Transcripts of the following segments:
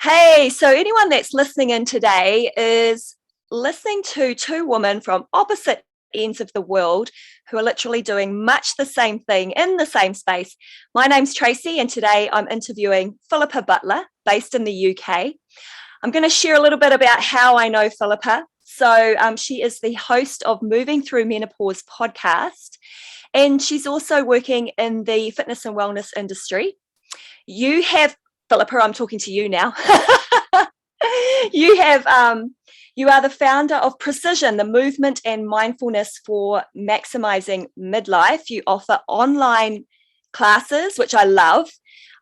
Hey, so anyone that's listening in today is listening to two women from opposite ends of the world who are literally doing much the same thing in the same space. My name's Tracy, and today I'm interviewing Phillipa Butler, based in the UK. I'm going to share a little bit about how I know Phillipa. So she is the host of Moving Through Menopause podcast, and she's also working in the fitness and wellness industry. You have, Phillipa, I'm talking to you now. You are the founder of Precision, the movement and mindfulness for maximizing midlife. You offer online classes, which I love.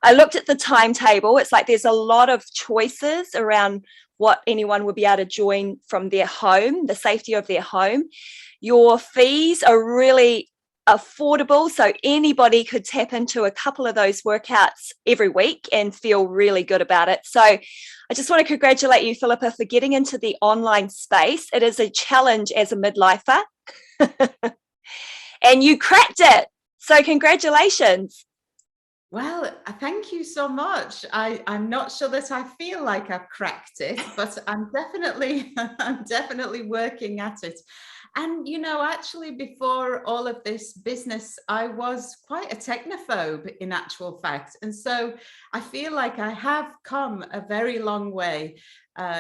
I looked at the timetable. It's like there's a lot of choices around what anyone would be able to join from their home, the safety of their home. Your fees are really affordable, so anybody could tap into a couple of those workouts every week and feel really good about it. So I just want to congratulate you, Phillipa, for getting into the online space. It is a challenge as a midlifer and you cracked it, so congratulations. Well, thank you so much. I'm not sure that I feel like I've cracked it, but I'm definitely working at it. And, actually, before all of this business, I was quite a technophobe in actual fact. And so I feel like I have come a very long way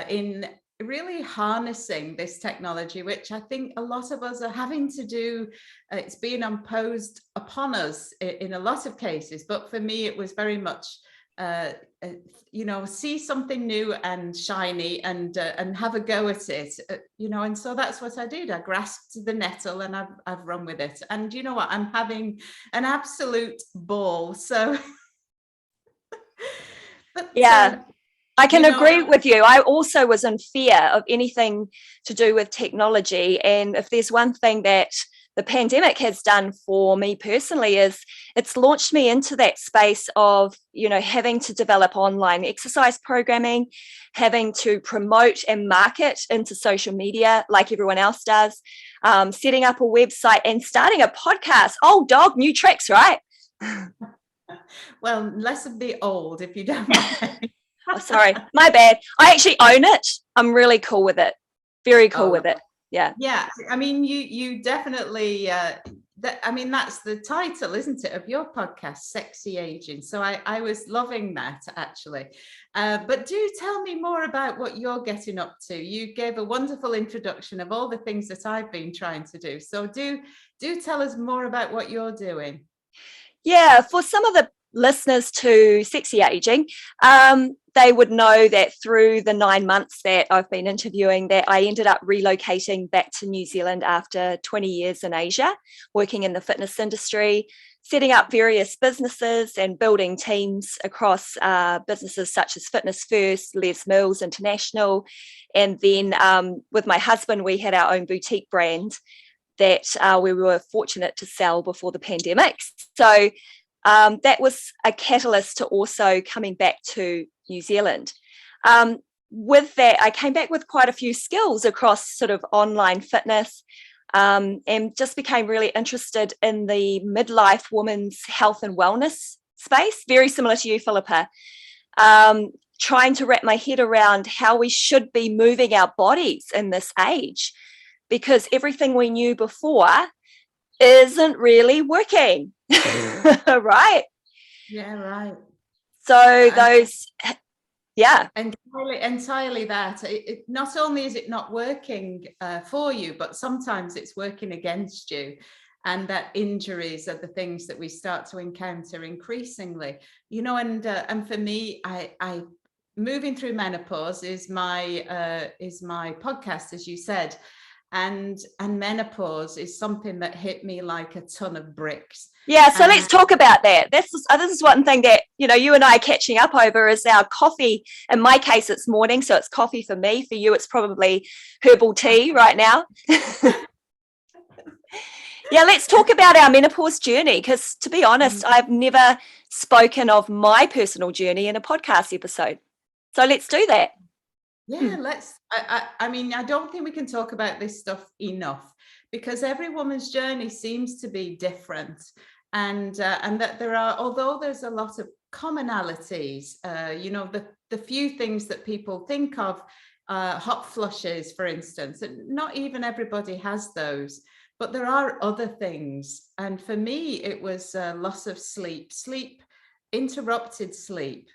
in really harnessing this technology, which I think a lot of us are having to do. It's being imposed upon us in a lot of cases. But for me, it was very much see something new and shiny and have a go at it, and so that's what I did. I grasped the nettle and I've run with it, and you know what, I'm having an absolute ball. So but, yeah, I can agree with you. I also was in fear of anything to do with technology, and if there's one thing that the pandemic has done for me personally is it's launched me into that space of, having to develop online exercise programming, having to promote and market into social media like everyone else does, setting up a website and starting a podcast. Old dog, new tricks, right? Well, less of the old, if you don't mind. Oh, sorry, my bad. I actually own it. I'm really cool with it. Very cool with it. Yeah. I mean, you definitely that's the title, isn't it, of your podcast, Sexy Aging. So I was loving that, actually. But do tell me more about what you're getting up to. You gave a wonderful introduction of all the things that I've been trying to do. So do tell us more about what you're doing. Yeah, for some of the listeners to Sexy Aging, they would know that through the 9 months that I've been interviewing, that I ended up relocating back to New Zealand after 20 years in Asia, working in the fitness industry, setting up various businesses and building teams across businesses such as Fitness First, Les Mills International. And then with my husband, we had our own boutique brand that we were fortunate to sell before the pandemic. So that was a catalyst to also coming back to New Zealand. With that, I came back with quite a few skills across sort of online fitness, and just became really interested in the midlife women's health and wellness space, very similar to you, Phillipa. Trying to wrap my head around how we should be moving our bodies in this age, because everything we knew before isn't really working. Right? Yeah, right. So entirely that. It not only is it not working for you, but sometimes it's working against you, and that injuries are the things that we start to encounter increasingly. And for me, I moving through menopause is my podcast, as you said. And menopause is something that hit me like a ton of bricks. Yeah, so let's talk about that. This is one thing that, you and I are catching up over is our coffee. In my case, it's morning, so it's coffee for me. For you, it's probably herbal tea right now. Yeah, let's talk about our menopause journey, because to be honest, I've never spoken of my personal journey in a podcast episode. So let's do that. Yeah, let's. I mean, I don't think we can talk about this stuff enough, because every woman's journey seems to be different, and that there are, although there's a lot of commonalities, the few things that people think of, hot flushes, for instance, and not even everybody has those, but there are other things. And for me, it was loss of sleep, interrupted sleep,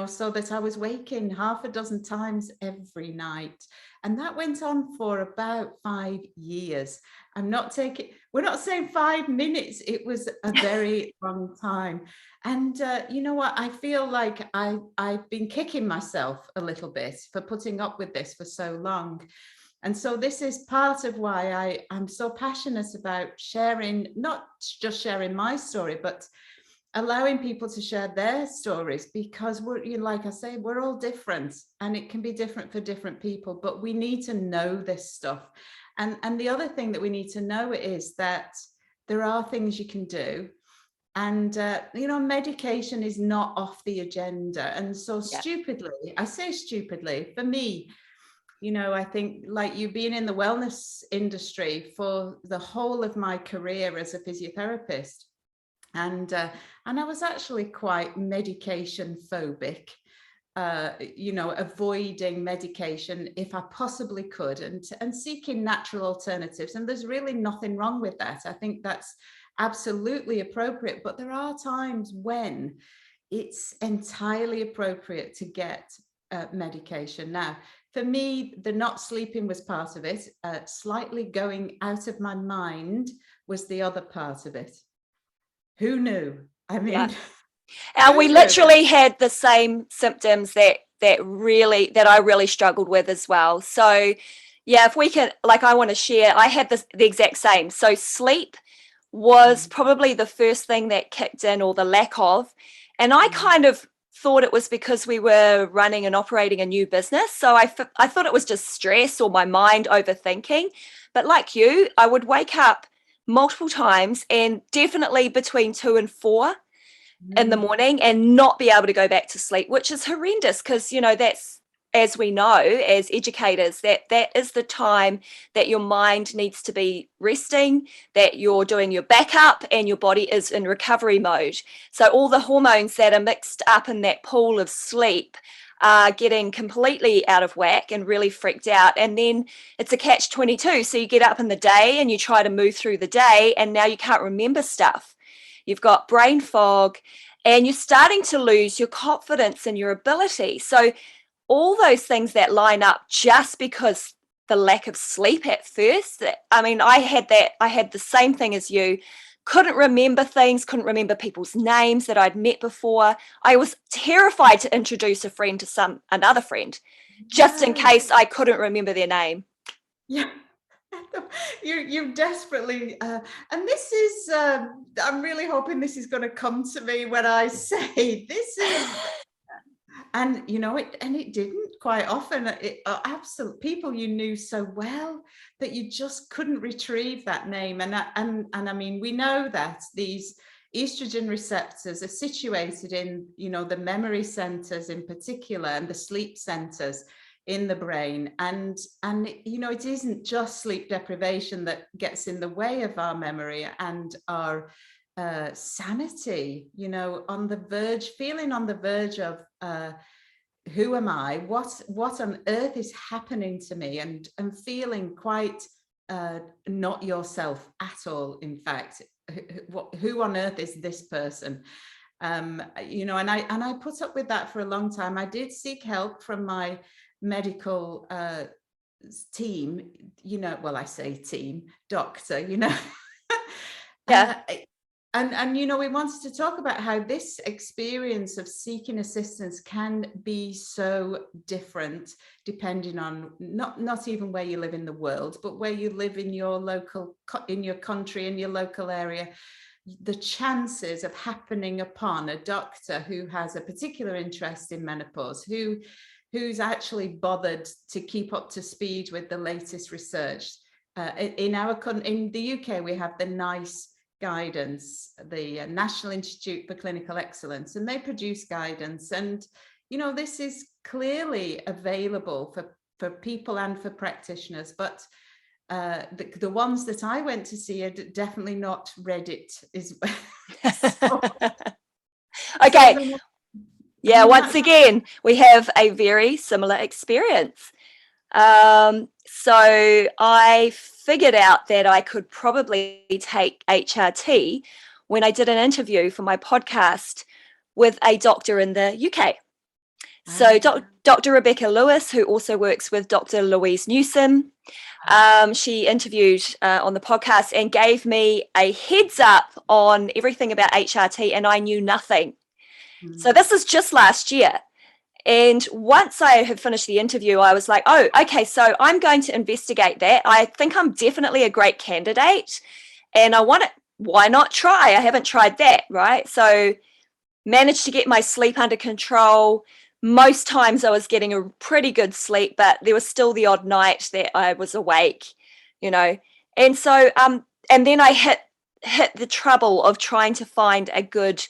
so that I was waking half a dozen times every night. And that went on for about 5 years. We're not saying 5 minutes, it was a very long time. And you know what, I feel like I've been kicking myself a little bit for putting up with this for so long. And so this is part of why I'm so passionate about sharing, not just sharing my story, but allowing people to share their stories, because like I say, we're all different, and it can be different for different people, but we need to know this stuff. And the other thing that we need to know is that there are things you can do. And, medication is not off the agenda. And so stupidly, I say stupidly, for me, I think, like you, being in the wellness industry for the whole of my career as a physiotherapist, and I was actually quite medication phobic, avoiding medication if I possibly could, and seeking natural alternatives. And there's really nothing wrong with that. I think that's absolutely appropriate. But there are times when it's entirely appropriate to get medication. Now, for me, the not sleeping was part of it. Slightly going out of my mind was the other part of it. Who knew? I mean, and we literally had the same symptoms that I really struggled with as well. So yeah, if we can, like, I want to share, I had the exact same. So sleep was probably the first thing that kicked in, or the lack of. And I kind of thought it was because we were running and operating a new business. So I thought it was just stress or my mind overthinking. But like you, I would wake up multiple times, and definitely between 2 and 4 in the morning, and not be able to go back to sleep, which is horrendous, because that's, as we know as educators, that is the time that your mind needs to be resting, that you're doing your backup and your body is in recovery mode. So all the hormones that are mixed up in that pool of sleep are getting completely out of whack and really freaked out. And then it's a catch-22. So you get up in the day and you try to move through the day, and now you can't remember stuff. You've got brain fog, and you're starting to lose your confidence in your ability. So all those things that line up just because the lack of sleep at first. I mean, I had the same thing as you. Couldn't remember things, couldn't remember people's names that I'd met before. I was terrified to introduce a friend to another friend, just in case I couldn't remember their name. Yeah. You desperately, and this is, I'm really hoping this is going to come to me when I say this is, and it didn't quite often. Absolute people you knew so well that you just couldn't retrieve that name. And I mean, we know that these estrogen receptors are situated in, the memory centers in particular, and the sleep centers in the brain. And it isn't just sleep deprivation that gets in the way of our memory and our sanity, feeling on the verge of who am I, what on earth is happening to me, and feeling quite not yourself at all. In fact, who on earth is this person? And I put up with that for a long time. I did seek help from my medical team, I say team, doctor, Yeah. And we wanted to talk about how this experience of seeking assistance can be so different depending on not even where you live in the world, but where you live in your country, in your local area. The chances of happening upon a doctor who has a particular interest in menopause, who's actually bothered to keep up to speed with the latest research. In the UK, we have the NICE guidance, the National Institute for Clinical Excellence, and they produce guidance. And, this is clearly available for people and for practitioners, but the ones that I went to see are definitely not Reddit. Okay. I Yeah, mean, once that's again, we have a very similar experience. So I figured out that I could probably take HRT when I did an interview for my podcast with a doctor in the UK. So ah, Dr. Rebecca Lewis, who also works with Dr. Louise Newsom, she interviewed on the podcast and gave me a heads up on everything about HRT, and I knew nothing. So mm, this is just last year. And once I had finished the interview, I was like, oh, okay, so I'm going to investigate that. I think I'm definitely a great candidate and I want it. Why not try? I haven't tried that, right? So managed to get my sleep under control. Most times I was getting a pretty good sleep, but there was still the odd night that I was awake, you know. And so and then I hit the trouble of trying to find a good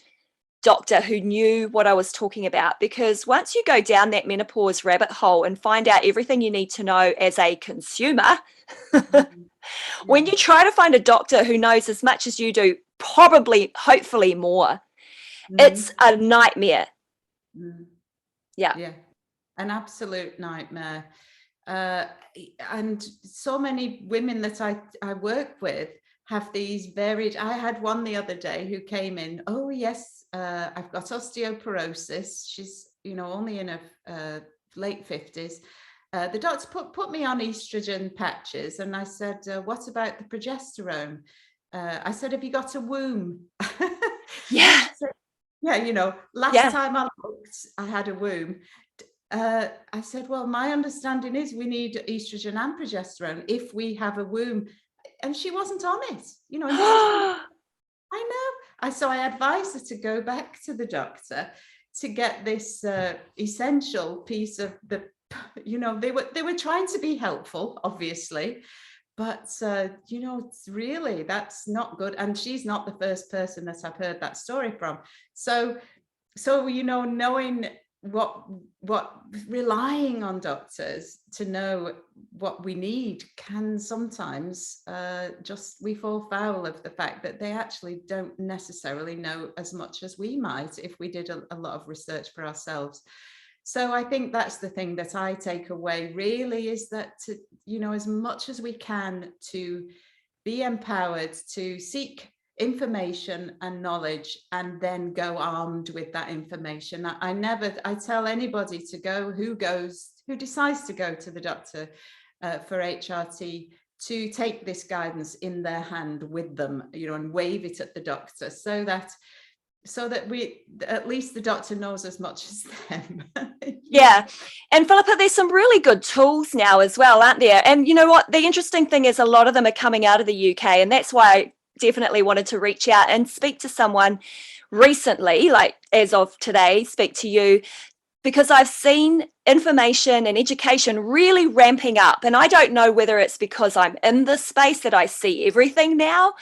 doctor who knew what I was talking about, because once you go down that menopause rabbit hole and find out everything you need to know as a consumer, mm, when yeah, you try to find a doctor who knows as much as you do, probably, hopefully more, it's mm, a nightmare. mm, Yeah. yeah, an absolute nightmare. Uh, and so many women that I work with have these varied. I had one the other day who came in, oh yes, I've got osteoporosis. She's, only in her late 50s. The doctor put me on estrogen patches, and I said, what about the progesterone? I said, have you got a womb? Yeah. So, yeah, last Yeah. time I looked, I had a womb. I said, well, my understanding is we need estrogen and progesterone if we have a womb. And she wasn't on it, and this is from, I know. So I advised her to go back to the doctor to get this essential piece of the, they were trying to be helpful, obviously, but it's really, that's not good. And she's not the first person that I've heard that story from. So knowing what relying on doctors to know what we need can sometimes just, we fall foul of the fact that they actually don't necessarily know as much as we might if we did a lot of research for ourselves. So I think that's the thing that I take away really, is that to, as much as we can, to be empowered to seek information and knowledge, and then go armed with that information. I tell anybody to go, who decides to go to the doctor for HRT, to take this guidance in their hand with them, and wave it at the doctor, so that we, at least the doctor knows as much as them. Yeah. And Philippa, there's some really good tools now as well, aren't there? And you know what? The interesting thing is a lot of them are coming out of the UK. And that's why I definitely wanted to reach out and speak to someone recently, like as of today, speak to you, because I've seen information and education really ramping up. And I don't know whether it's because I'm in this space that I see everything now,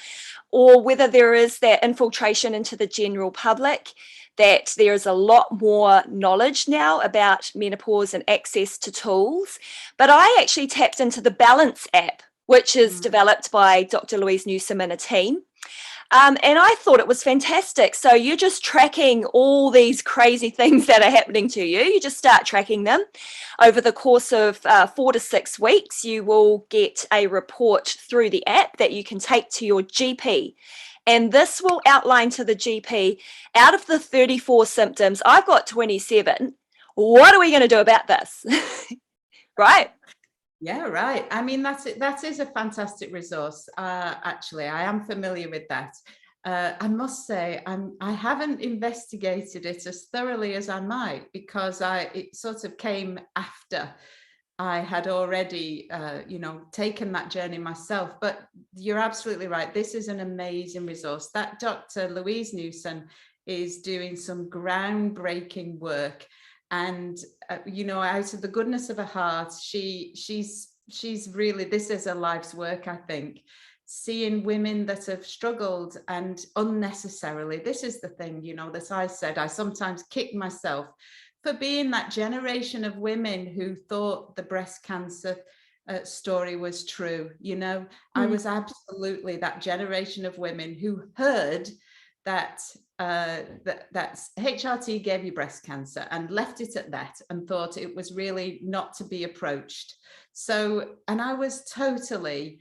or whether there is that infiltration into the general public, that there is a lot more knowledge now about menopause and access to tools. But I actually tapped into the Balance app, which is Mm. developed by Dr. Louise Newsom and a team. And I thought it was fantastic. So you're just tracking all these crazy things that are happening to you. You just start tracking them. Over the course of 4 to 6 weeks, you will get a report through the app that you can take to your GP. And this will outline to the GP, out of the 34 symptoms, I've got 27. What are we going to do about this? Right? Yeah, right. I mean, that is a fantastic resource. Actually, I am familiar with that. I must say, I haven't investigated it as thoroughly as I might, because it sort of came after I had already, taken that journey myself. But you're absolutely right. This is an amazing resource. That Dr. Louise Newson is doing some groundbreaking work. And out of the goodness of her heart, she's really, this is her life's work, I think. Seeing women that have struggled and unnecessarily, this is the thing, that I said, I sometimes kick myself for being that generation of women who thought the breast cancer story was true. I was absolutely that generation of women who heard that that HRT gave you breast cancer and left it at that and thought it was really not to be approached. So, and I was totally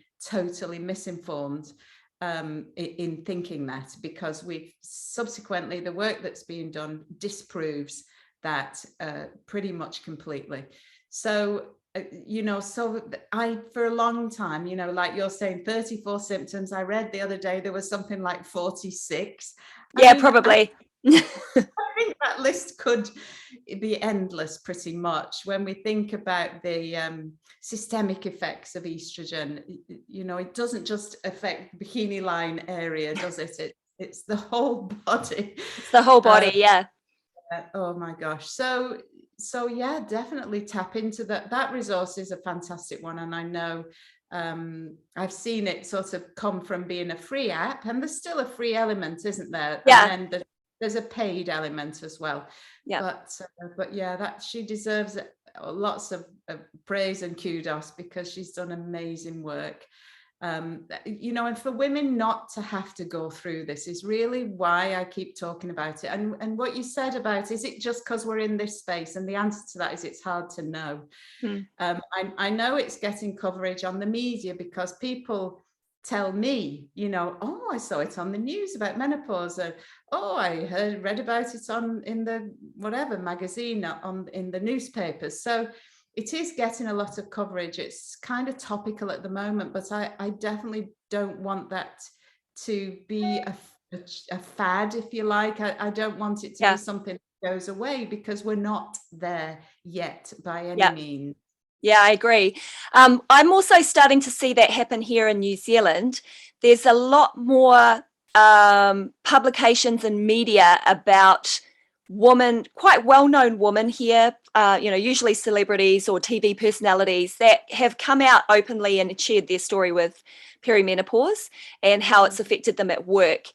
misinformed in thinking that, because we've subsequently, the work that's being done disproves that pretty much completely. So so I, for a long time, like you're saying, 34 symptoms. I read the other day there was something like 46. Yeah, probably. I think that list could be endless pretty much when we think about the systemic effects of estrogen. It doesn't just affect the bikini line area, does it? It's the whole body. It's the whole body, yeah. Oh my gosh. So yeah, definitely tap into that. That resource is a fantastic one. And I know I've seen it sort of come from being a free app, and there's still a free element, isn't there? Yeah. And then there's a paid element as well. Yeah. But yeah, that she deserves lots of praise and kudos, because she's done amazing work. And for women not to have to go through this is really why I keep talking about it. And what you said about, is it just because we're in this space? And the answer to that is, it's hard to know. I know it's getting coverage on the media because people tell me, oh, I saw it on the news about menopause, or oh, I read about it in the whatever magazine, in the newspapers. So it is getting a lot of coverage. It's kind of topical at the moment, but I definitely don't want that to be a fad, if you like. I don't want it to be something that goes away, because we're not there yet by any means. Yeah, I agree. I'm also starting to see that happen here in New Zealand. There's a lot more publications and media about women, quite well-known women here, usually celebrities or TV personalities, that have come out openly and shared their story with perimenopause and how it's affected them at work.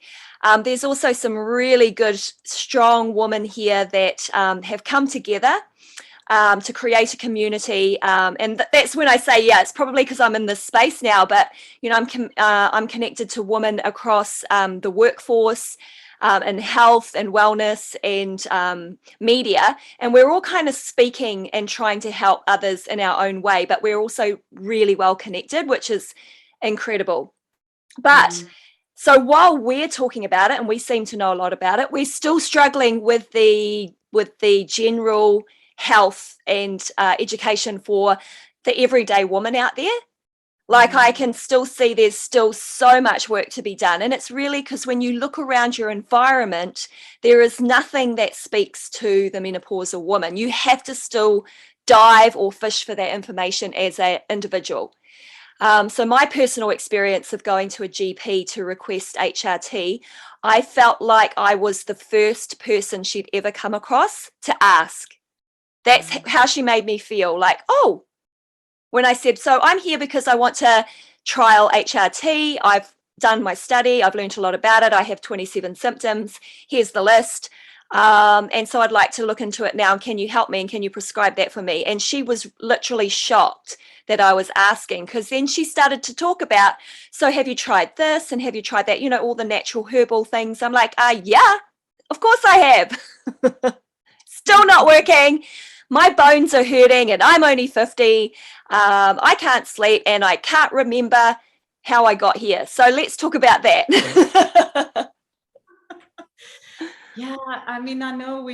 There's also some really good, strong women here that have come together to create a community, and that's when I say, it's probably because I'm in this space now, but I'm connected to women across the workforce, and health and wellness and media, and we're all kind of speaking and trying to help others in our own way, but we're also really well connected, which is incredible. But so while we're talking about it and we seem to know a lot about it, we're still struggling with the general health and education for the everyday woman out there. Like, I can still see there's still so much work to be done. And it's really because when you look around your environment, there is nothing that speaks to the menopausal woman. You have to still dive or fish for that information as an individual. So my personal experience of going to a GP to request HRT, I felt like I was the first person she'd ever come across to ask. That's how she made me feel. Like, oh, when I said, so I'm here because I want to trial HRT. I've done my study. I've learned a lot about it. I have 27 symptoms. Here's the list. And so I'd like to look into it now. Can you help me? And can you prescribe that for me? And she was literally shocked that I was asking, because then she started to talk about, so have you tried this? And have you tried that? All the natural herbal things. I'm like, yeah, of course I have. Still not working. My bones are hurting and I'm only 50. I can't sleep and I can't remember how I got here. So let's talk about that. Yeah, I mean, I know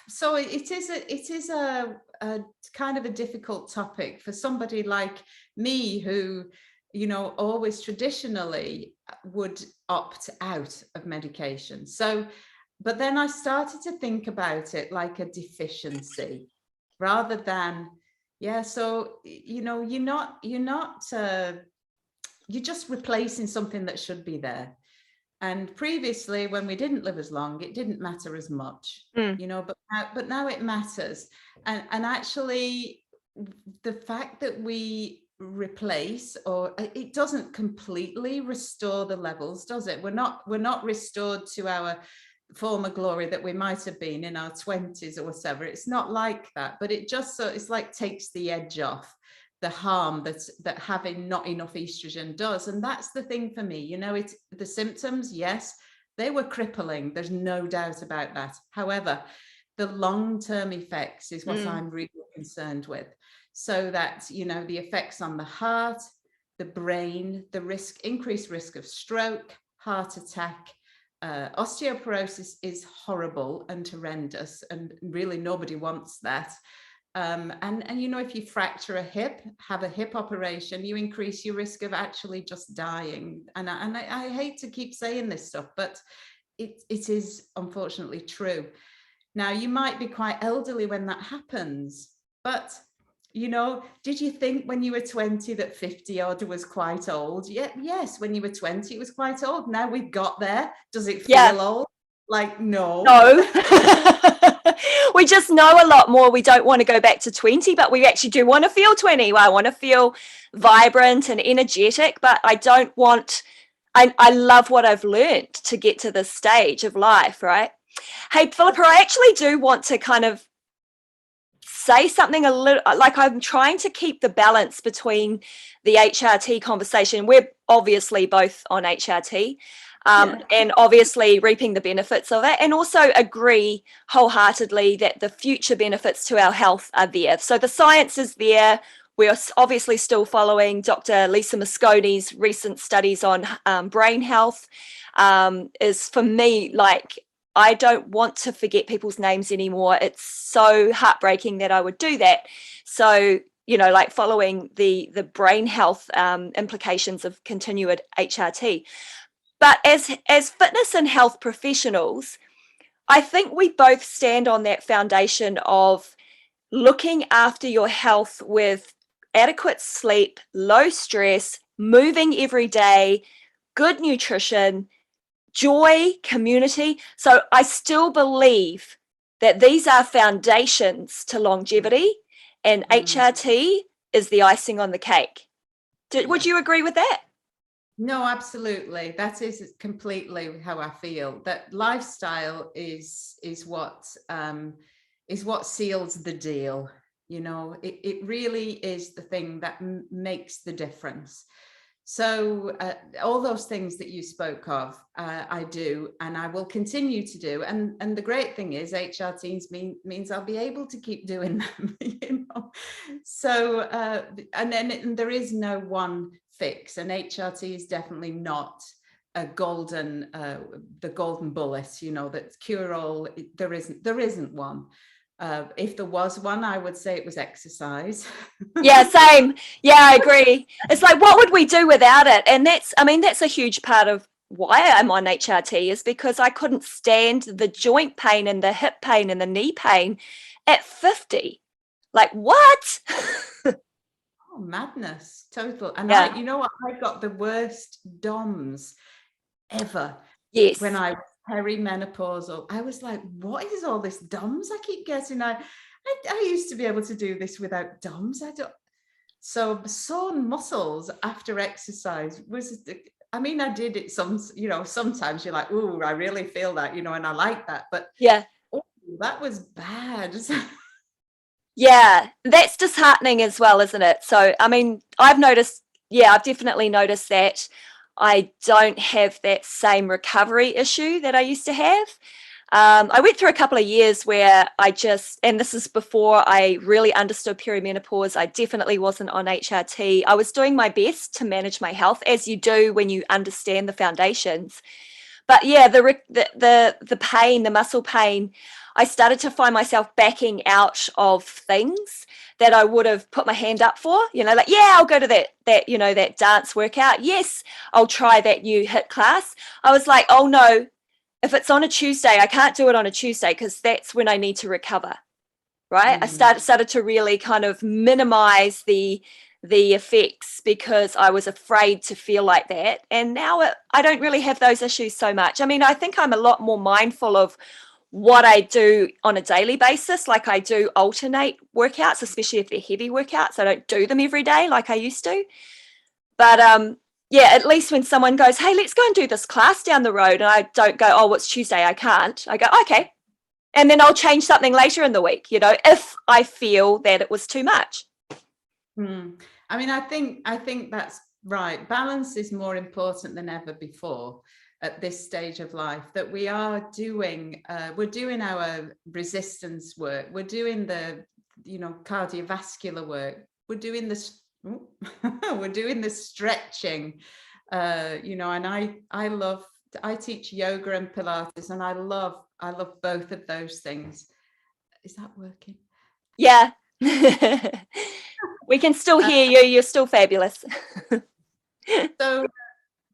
so it is a kind of a difficult topic for somebody like me who, always traditionally would opt out of medication. So, but then I started to think about it like a deficiency rather than, so, you're just replacing something that should be there. And previously, when we didn't live as long, it didn't matter as much, but now it matters. And actually, the fact that we replace, or it doesn't completely restore the levels, does it? We're not restored to our former glory that we might have been in our 20s or whatever. It's not like that, but it just, it's like takes the edge off the harm that having not enough estrogen does. And that's the thing for me, it's the symptoms, yes, They were crippling. There's no doubt about that. However, the long-term effects is what I'm really concerned with. So that, you know, the effects on the heart, the brain, the increased risk of stroke, heart attack, osteoporosis is horrible and horrendous, and really nobody wants that. And you know, if you fracture a hip, have a hip operation, you increase your risk of actually just dying. And I hate to keep saying this stuff, but it is unfortunately true. Now, you might be quite elderly when that happens, but you know, did you think when you were 20 that 50 odd was quite old? Yeah, yes, when you were 20, it was quite old. Now we've got there. Does it feel old? Like, no. No. We just know a lot more. We don't want to go back to 20, but we actually do want to feel 20. I want to feel vibrant and energetic, but I don't want, I love what I've learned to get to this stage of life, right? Hey, Philippa, I actually do want to kind of say something a little, like I'm trying to keep the balance between the HRT conversation. We're obviously both on HRT, and obviously reaping the benefits of it, and also agree wholeheartedly that the future benefits to our health are there. So the science is there. We're obviously still following Dr. Lisa Mosconi's recent studies on brain health. Is for me, like, I don't want to forget people's names anymore. It's so heartbreaking that I would do that. So, you know, like following the brain health implications of continued HRT. But as fitness and health professionals, I think we both stand on that foundation of looking after your health with adequate sleep, low stress, moving every day, good nutrition, joy, community. So I still believe that these are foundations to longevity, and HRT is the icing on the cake. Would you agree with that? No, absolutely. That is completely how I feel. That lifestyle is what seals the deal. You know, it really is the thing that makes the difference. So all those things that you spoke of, I do, and I will continue to do. And the great thing is, HRTs means I'll be able to keep doing them. You know, so and there is no one fix, and HRT is definitely not a the golden bullet. You know, that's cure all. There isn't one. If there was one, I would say it was exercise. Yeah, same. Yeah, I agree. It's like, what would we do without it? And that's a huge part of why I'm on HRT, is because I couldn't stand the joint pain and the hip pain and the knee pain at 50. Like, what? Oh, madness, total. And Yeah. you know what? I got the worst DOMS ever Yes. when I was perimenopausal. I was like, what is all this DOMS I keep getting? I used to be able to do this without DOMS. So sore muscles after exercise was, I mean, I did it sometimes you're like, ooh, I really feel that, you know, and I like that. But Yeah. oh, that was bad. Yeah, that's disheartening as well, isn't it? So, I mean, I've definitely noticed that I don't have that same recovery issue that I used to have. I went through a couple of years where and this is before I really understood perimenopause. I definitely wasn't on HRT. I was doing my best to manage my health, as you do when you understand the foundations. But yeah, the pain, the muscle pain, I started to find myself backing out of things that I would have put my hand up for, you know, like, yeah, I'll go to that dance workout. Yes, I'll try that new HIIT class. I was like, oh no, if it's on a Tuesday, I can't do it on a Tuesday because that's when I need to recover. Right. I started to really kind of minimize the effects because I was afraid to feel like that. And now I don't really have those issues so much. I mean, I think I'm a lot more mindful of what I do on a daily basis. Like, I do alternate workouts, especially if they're heavy workouts. I don't do them every day like I used to. But yeah, at least when someone goes, hey, let's go and do this class down the road, and I don't go, oh, it's Tuesday, I can't. I go, okay. And then I'll change something later in the week, you know, if I feel that it was too much. I mean, I think that's right. Balance is more important than ever before. at this stage of life, that we are doing, we're doing our resistance work, we're doing the, cardiovascular work, we're doing this, we're doing the stretching, and I teach yoga and Pilates, and I love both of those things. Is that working? Yeah. We can still hear you. You're still fabulous. So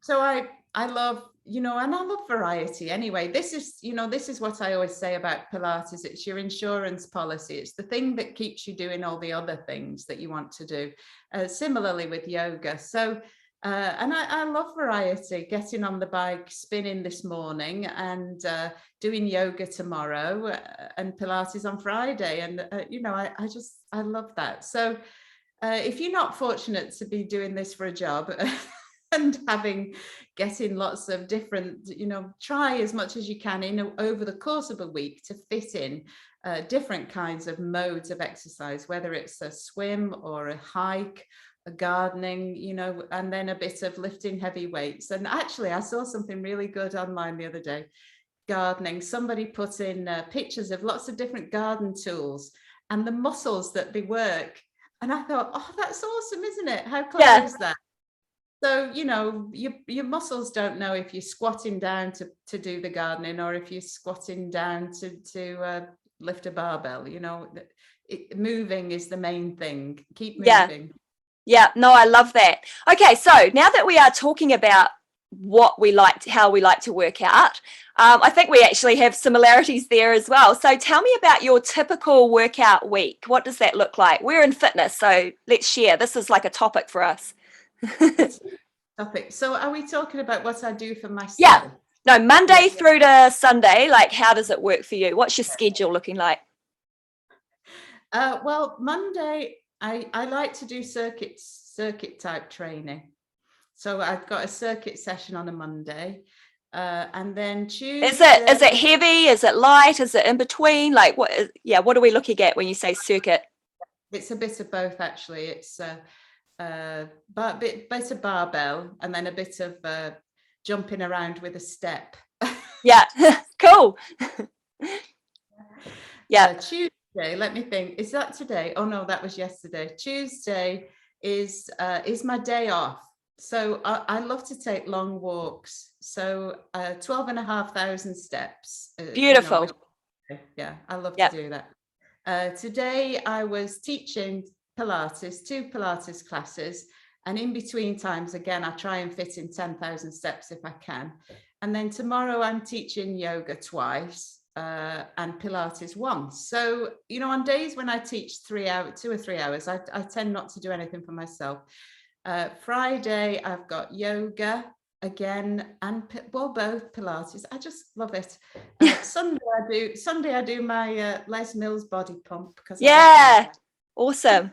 I love, and I love variety anyway. This is what I always say about Pilates. It's your insurance policy. It's the thing that keeps you doing all the other things that you want to do. Similarly with yoga. So, and I love variety, getting on the bike, spinning this morning, and doing yoga tomorrow, and Pilates on Friday. And, I love that. So if you're not fortunate to be doing this for a job, and getting lots of different, try as much as you can over the course of a week to fit in different kinds of modes of exercise, whether it's a swim or a hike, a gardening, and then a bit of lifting heavy weights. And actually, I saw something really good online the other day. Gardening, somebody put in pictures of lots of different garden tools and the muscles that they work. And I thought, oh, that's awesome, isn't it? How clever is that? So, your muscles don't know if you're squatting down to do the gardening, or if you're squatting down to lift a barbell. Moving is the main thing. Keep moving. Yeah, no, I love that. Okay, so now that we are talking about how we like to work out, I think we actually have similarities there as well. So tell me about your typical workout week. What does that look like? We're in fitness, so let's share. This is like a topic for us. Topic. So are we talking about what I do for myself? Yeah. No, Monday through to Sunday, like how does it work for you? What's your schedule looking like? Well, Monday, I like to do circuit type training. So I've got a circuit session on a Monday. And then Tuesday. Is it heavy? Is it light? Is it in between? Like what are we looking at when you say circuit? It's a bit of both, actually. It's but bit of barbell, and then a bit of jumping around with a step. Yeah. Cool. Yeah. Tuesday, let me think. Is that today? Oh no, that was yesterday. Tuesday is my day off. So I love to take long walks. So 12,500 steps. Beautiful. Yeah, I love to do that. Today I was teaching Pilates, 2 Pilates classes, and in between times, again, I try and fit in 10,000 steps if I can. And then tomorrow I'm teaching yoga twice and Pilates once. So, on days when I teach 2 or 3 hours, I tend not to do anything for myself. Friday, I've got yoga again, and both Pilates. I just love it. Sunday I do my Les Mills body pump, because awesome.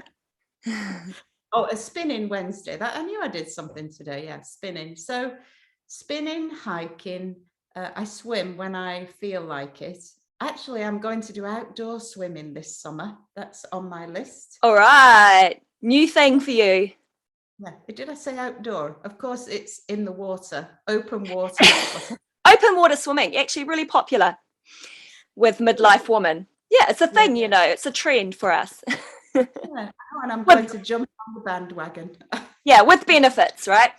Oh, a spinning Wednesday. That I knew I did something today. Yeah, spinning. So spinning, hiking. I swim when I feel like it. Actually, I'm going to do outdoor swimming this summer. That's on my list. All right. New thing for you. Yeah. Did I say outdoor? Of course, it's in the water, open water. Open water swimming, actually really popular with midlife women. Yeah, it's a thing, it's a trend for us. Yeah, and I'm going to jump on the bandwagon. Yeah, with benefits, right?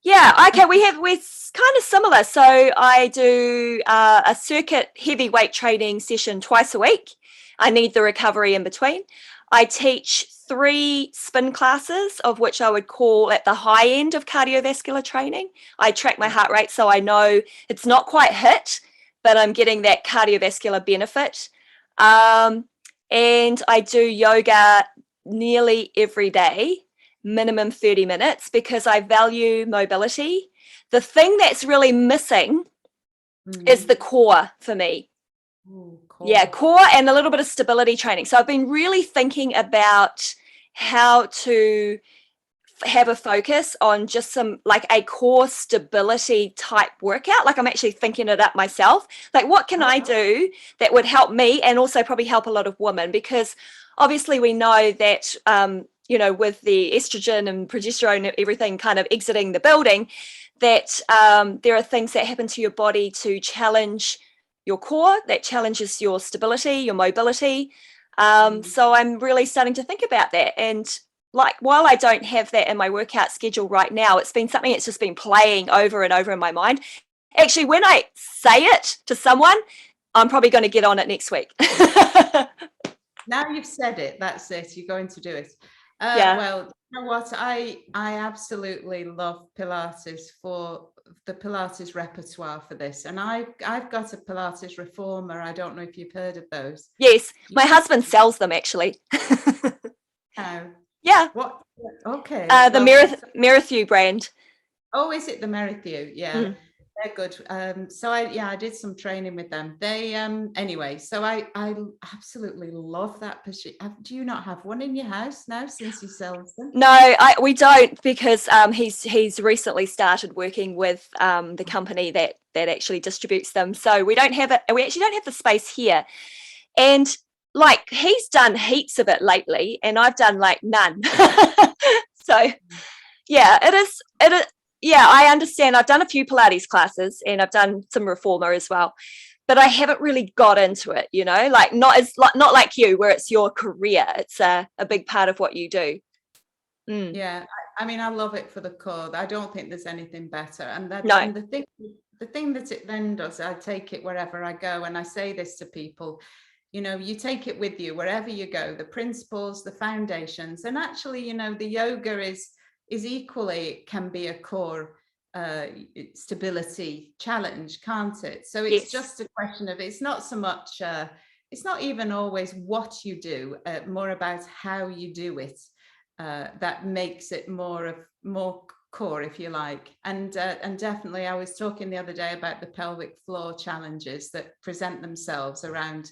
Yeah, okay, we're kind of similar. So I do a circuit heavyweight training session twice a week. I need the recovery in between. I teach 3 spin classes, of which I would call at the high end of cardiovascular training. I track my heart rate, so I know it's not quite hit, but I'm getting that cardiovascular benefit. And I do yoga nearly every day, minimum 30 minutes, because I value mobility. The thing that's really missing is the core for me. Ooh, core. Yeah, core and a little bit of stability training. So I've been really thinking about how to have a focus on just some like a core stability type workout. Like I'm actually thinking it up myself. Like what can I do that would help me and also probably help a lot of women? Because obviously we know that, with the estrogen and progesterone and everything kind of exiting the building, that there are things that happen to your body to challenge your core, that challenges your stability, your mobility. So I'm really starting to think about that. And like, while I don't have that in my workout schedule right now, it's been something that's just been playing over and over in my mind. Actually, when I say it to someone, I'm probably going to get on it next week. Now you've said it, that's it, you're going to do it. Yeah. Well, you know what, I absolutely love Pilates for the Pilates repertoire for this. And I've got a Pilates reformer. I don't know if you've heard of those. Yes, my husband sells them actually. Oh, Yeah, what? Okay, the well, Merrithew brand. oh, is it the Merrithew? Yeah, Mm. they're good. So I did some training with them. They anyway, so I absolutely love that machine. Do you not have one in your house now since he sells them? No, we don't, because he's recently started working with the company that actually distributes them. So we don't have it. We actually don't have the space here. And like, he's done heaps of it lately, and I've done like none. So yeah, it is. Yeah, I understand. I've done a few Pilates classes, and I've done some reformer as well, but I haven't really got into it. Like, not like you, where it's your career. It's a big part of what you do. Mm. Yeah, I mean, I love it for the core. I don't think there's anything better. And No. the thing that it then does, I take it wherever I go, and I say this to people, you take it with you wherever you go, the principles, the foundations, and actually, the yoga is equally, can be a core stability challenge, can't it? So it's Yes. just a question of, it's not so much, it's not even always what you do, more about how you do it. That makes it more core, if you like. And definitely, I was talking the other day about the pelvic floor challenges that present themselves around,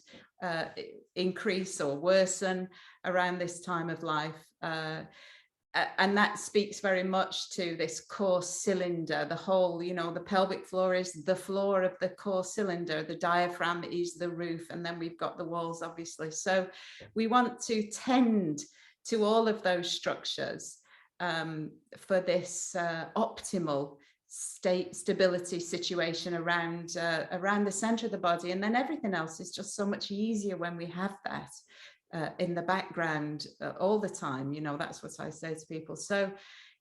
increase or worsen around this time of life. And that speaks very much to this core cylinder. The whole, the pelvic floor is the floor of the core cylinder. The diaphragm is the roof, and then we've got the walls, obviously. So we want to tend to all of those structures for this optimal stability situation around the center of the body. And then everything else is just so much easier when we have that in the background all the time. That's what I say to people. So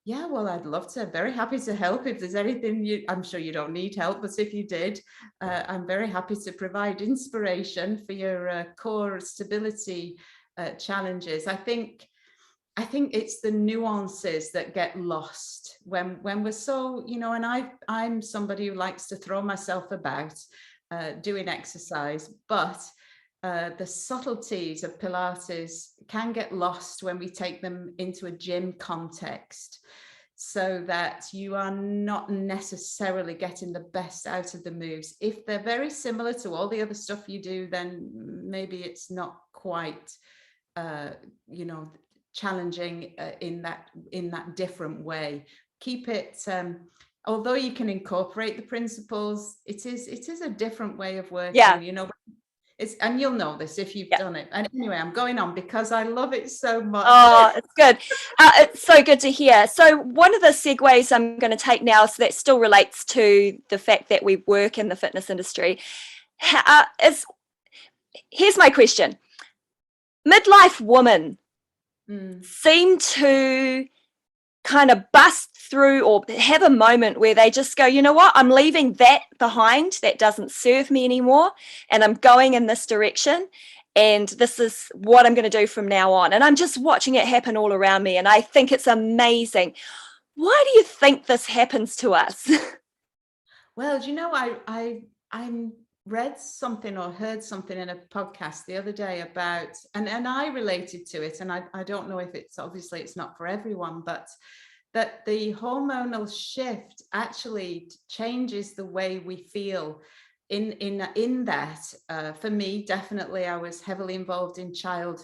yeah, well, I'd love to, very happy to help. If there's anything I'm sure you don't need help, but if you did, I'm very happy to provide inspiration for your core stability challenges. I think it's the nuances that get lost when we're so, and I'm somebody who likes to throw myself about doing exercise, but the subtleties of Pilates can get lost when we take them into a gym context, so that you are not necessarily getting the best out of the moves. If they're very similar to all the other stuff you do, then maybe it's not quite, challenging in that different way. Keep it, although you can incorporate the principles, it is a different way of working. Yeah. And you'll know this if you've done it. And anyway, I'm going on because I love it so much. Oh, it's good. It's so good to hear. So one of the segues I'm going to take now, so that still relates to the fact that we work in the fitness industry, here's my question. Midlife women seem to kind of bust through or have a moment where they just go, you know what, I'm leaving that behind, that doesn't serve me anymore, and I'm going in this direction, and this is what I'm going to do from now on. And I'm just watching it happen all around me, and I think it's amazing. Why do you think this happens to us? Well, I read something or heard something in a podcast the other day about, and I related to it, and I don't know if it's, obviously it's not for everyone, but that the hormonal shift actually changes the way we feel in that. For me, definitely, I was heavily involved in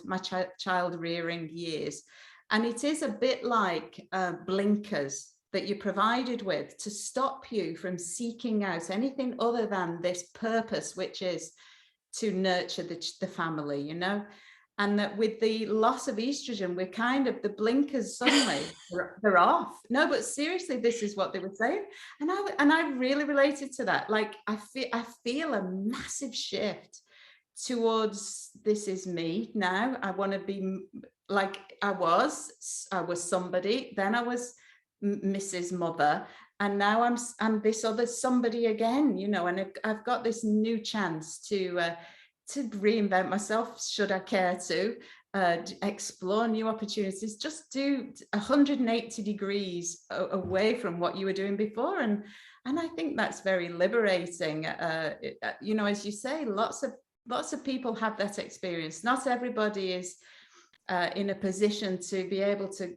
my child rearing years, and it is a bit like blinkers that you're provided with to stop you from seeking out anything other than this purpose, which is to nurture the family, And that with the loss of estrogen, we're kind of, the blinkers suddenly they're off. No, but seriously, this is what they were saying, and I really related to that. Like I feel a massive shift towards, this is me now. I want to be like I was somebody, then I was Mrs. Mother, and now I'm this other somebody again, and I've got this new chance to reinvent myself, should I care to, explore new opportunities, just do 180 degrees away from what you were doing before. And I think that's very liberating. As you say, lots of people have that experience. Not everybody is in a position to be able to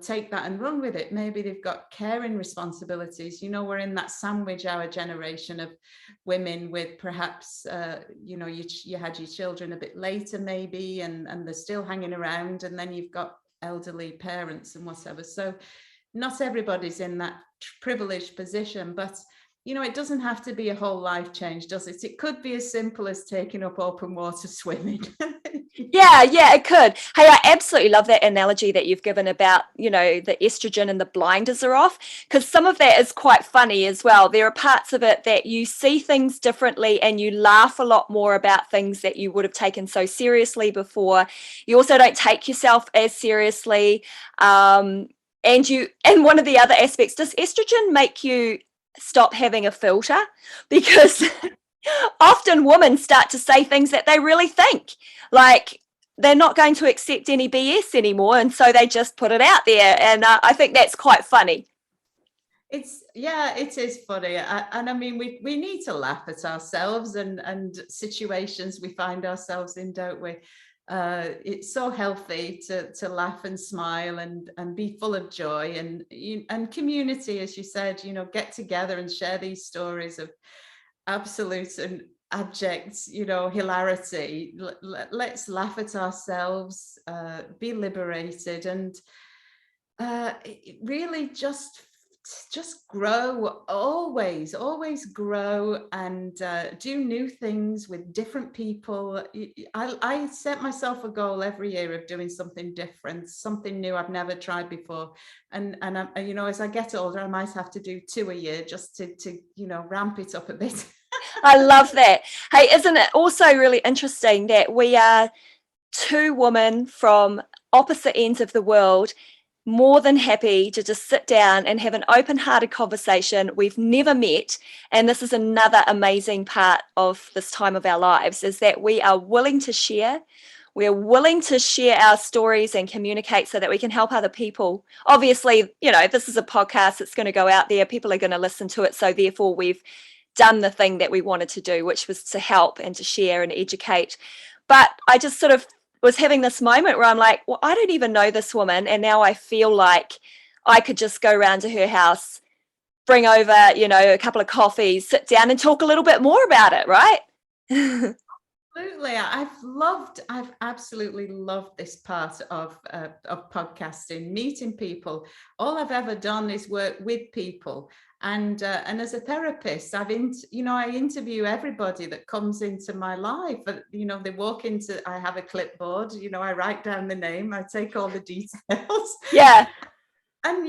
take that and run with it. Maybe they've got caring responsibilities. We're in that sandwich hour generation of women with perhaps you had your children a bit later maybe, and they're still hanging around, and then you've got elderly parents and whatever. So not everybody's in that privileged position, but it doesn't have to be a whole life change, does it? It could be as simple as taking up open water swimming. Yeah, it could. Hey, I absolutely love that analogy that you've given about, the estrogen and the blinders are off, because some of that is quite funny as well. There are parts of it that you see things differently and you laugh a lot more about things that you would have taken so seriously before. You also don't take yourself as seriously. And one of the other aspects, does estrogen make you stop having a filter? Because often women start to say things that they really think, like they're not going to accept any BS anymore, and so they just put it out there, and I think that's quite funny. It is funny, and I mean we need to laugh at ourselves and situations we find ourselves in, don't we? It's so healthy to laugh and smile and be full of joy, and community, as you said, get together and share these stories of absolute and abject hilarity. Let's laugh at ourselves, be liberated, and really just grow, always grow, and do new things with different people. I set myself a goal every year of doing something different, something new I've never tried before, and as I get older, I might have to do 2 a year just to ramp it up a bit. I love that. Hey, isn't it also really interesting that we are two women from opposite ends of the world, more than happy to just sit down and have an open-hearted conversation. We've never met, and this is another amazing part of this time of our lives, is that we are willing to share. We're willing to share our stories and communicate so that we can help other people. Obviously, this is a podcast. It's going to go out there. People are going to listen to it. So therefore, we've done the thing that we wanted to do, which was to help and to share and educate. But I just sort of was having this moment where I'm like, well, I don't even know this woman, and now I feel like I could just go around to her house, bring over, a couple of coffees, sit down and talk a little bit more about it, right? Absolutely. I've absolutely loved this part of podcasting, meeting people. All I've ever done is work with people. And as a therapist, I interview everybody that comes into my life. They walk into, I have a clipboard, I write down the name, I take all the details. Yeah. And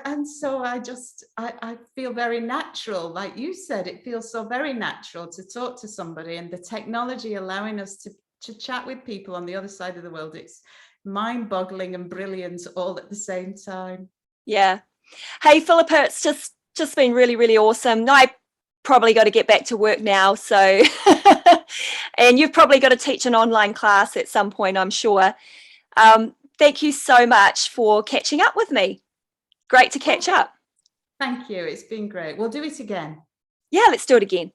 and so I feel very natural. Like you said, it feels so very natural to talk to somebody, and the technology allowing us to chat with people on the other side of the world. It's mind-boggling and brilliant all at the same time. Yeah. Hey, Phillipa, it's just been really, really awesome. I probably got to get back to work now. So, and you've probably got to teach an online class at some point, I'm sure. Thank you so much for catching up with me. Great to catch up. Thank you. It's been great. We'll do it again. Yeah, let's do it again.